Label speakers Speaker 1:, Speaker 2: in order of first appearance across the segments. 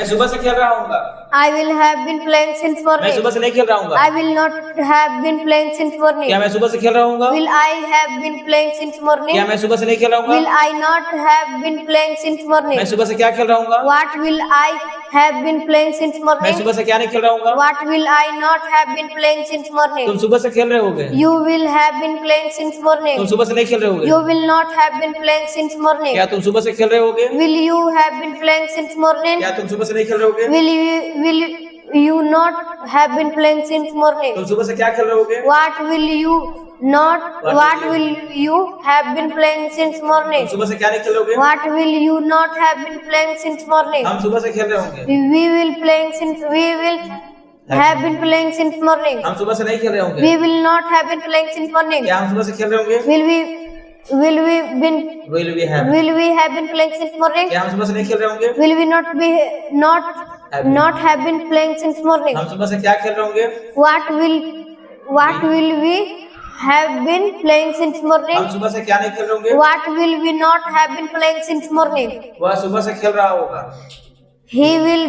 Speaker 1: मैं सुबह से खेल रहा हूँ।
Speaker 2: I will have been playing since
Speaker 1: मैं
Speaker 2: morning.
Speaker 1: सुबह से नहीं खेल रहा हूँ।
Speaker 2: I will not have been playing since morning.
Speaker 1: क्या मैं सुबह से खेल रहा हूँ?
Speaker 2: Will I have been playing since morning?
Speaker 1: क्या मैं सुबह से नहीं खेल रहा
Speaker 2: Will
Speaker 1: हूँ?
Speaker 2: I not have been playing since morning?
Speaker 1: मैं सुबह से क्या खेल रहा हूँ?
Speaker 2: What will I have been playing since
Speaker 1: मैं
Speaker 2: morning?
Speaker 1: सुबह से क्या नहीं खेल रहा हूँ?
Speaker 2: What will I not have been playing since morning?
Speaker 1: तुम सुबह से खेल रहे होगे।
Speaker 2: You will have been playing since
Speaker 1: तुम
Speaker 2: morning.
Speaker 1: सुबह से नहीं खेल रहे होगे।
Speaker 2: You will not have been playing since morning.
Speaker 1: क्या तुम सुबह से खेल रहे होगे?
Speaker 2: Will you have been playing since morning?
Speaker 1: क्या तुम सुबह से नहीं खेल रहे होगे?
Speaker 2: Will you not have been playing since morning?
Speaker 1: तुम सुबह से क्या खेल रहे होगे?
Speaker 2: What will you have been playing since morning?
Speaker 1: तुम सुबह से क्या नहीं खेल रहे होगे?
Speaker 2: What will you not have been playing since morning?
Speaker 1: हम सुबह से खेल रहे होंगे।
Speaker 2: We will have been playing since morning.
Speaker 1: हम सुबह से नहीं खेल रहे होंगे।
Speaker 2: We will not have been playing since morning.
Speaker 1: क्या हम सुबह से खेल रहे होंगे?
Speaker 2: Will we have been playing since morning?
Speaker 1: क्या हम सुबह से नहीं खेल रहे होंगे?
Speaker 2: Will we not have been playing since morning?
Speaker 1: हम सुबह से क्या खेल रहे होंगे?
Speaker 2: What will we have been playing since morning?
Speaker 1: हम सुबह से क्या नहीं खेल रहे होंगे?
Speaker 2: What will we not have been playing since morning?
Speaker 1: वह सुबह से खेल रहा होगा।
Speaker 2: He will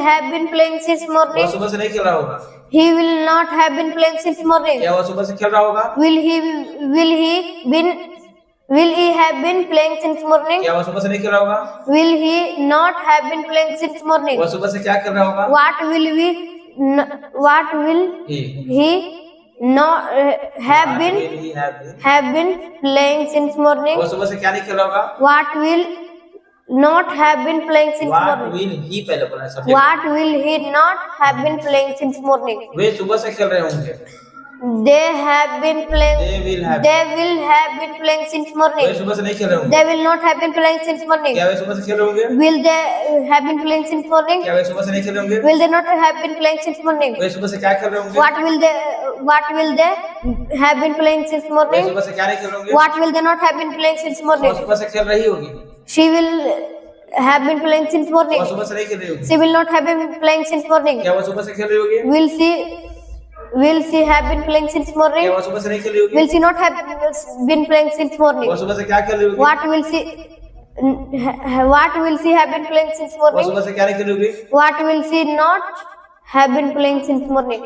Speaker 2: have been playing since
Speaker 1: वह
Speaker 2: morning.
Speaker 1: सुबह से नहीं खेल रहा होगा।
Speaker 2: He will not have been playing since morning.
Speaker 1: क्या वह सुबह से खेल रहा होगा?
Speaker 2: Will he have been playing since morning?
Speaker 1: क्या वह सुबह से नहीं खेल रहा होगा?
Speaker 2: Will he not have been playing since morning?
Speaker 1: वह सुबह से क्या कर रहा होगा?
Speaker 2: What will he not have been playing since morning?
Speaker 1: वह सुबह से क्या नहीं खेल रहा होगा?
Speaker 2: What will not have been playing since
Speaker 1: What
Speaker 2: morning?
Speaker 1: will he पहले बोला है subject।
Speaker 2: What will he not have been playing since morning?
Speaker 1: वे सुबह से खेल रहे होंगे।
Speaker 2: They will have been playing since morning.
Speaker 1: वे सुबह से नहीं खेल रहे होंगे।
Speaker 2: They will not have been playing since morning.
Speaker 1: क्या वे सुबह से खेल रहे होंगे?
Speaker 2: Will they have been playing since morning?
Speaker 1: क्या वे सुबह से नहीं खेल रहे होंगे?
Speaker 2: Will they not have been playing since morning?
Speaker 1: वे सुबह से क्या खेल रहे होंगे?
Speaker 2: What will they have been playing since
Speaker 1: way
Speaker 2: morning?
Speaker 1: सुबह से क्या नहीं खेल रहे होंगे?
Speaker 2: What will they not have been playing since
Speaker 1: वह
Speaker 2: morning?
Speaker 1: सुबह से खेल रही होगी।
Speaker 2: She will have been playing since morning.
Speaker 1: वह सुबह से नहीं खेल रही होगी।
Speaker 2: She will not have been playing since morning.
Speaker 1: क्या वह सुबह से खेल रही होगी?
Speaker 2: Will she have been playing since morning?
Speaker 1: क्या वह सुबह से नहीं खेल रही होगी?
Speaker 2: Will she not have been playing since morning?
Speaker 1: वह सुबह से क्या खेल रही होगी?
Speaker 2: What will she have been playing since
Speaker 1: वह
Speaker 2: morning?
Speaker 1: सुबह से क्या नहीं खेल रही होगी?
Speaker 2: What will she not have been playing since morning?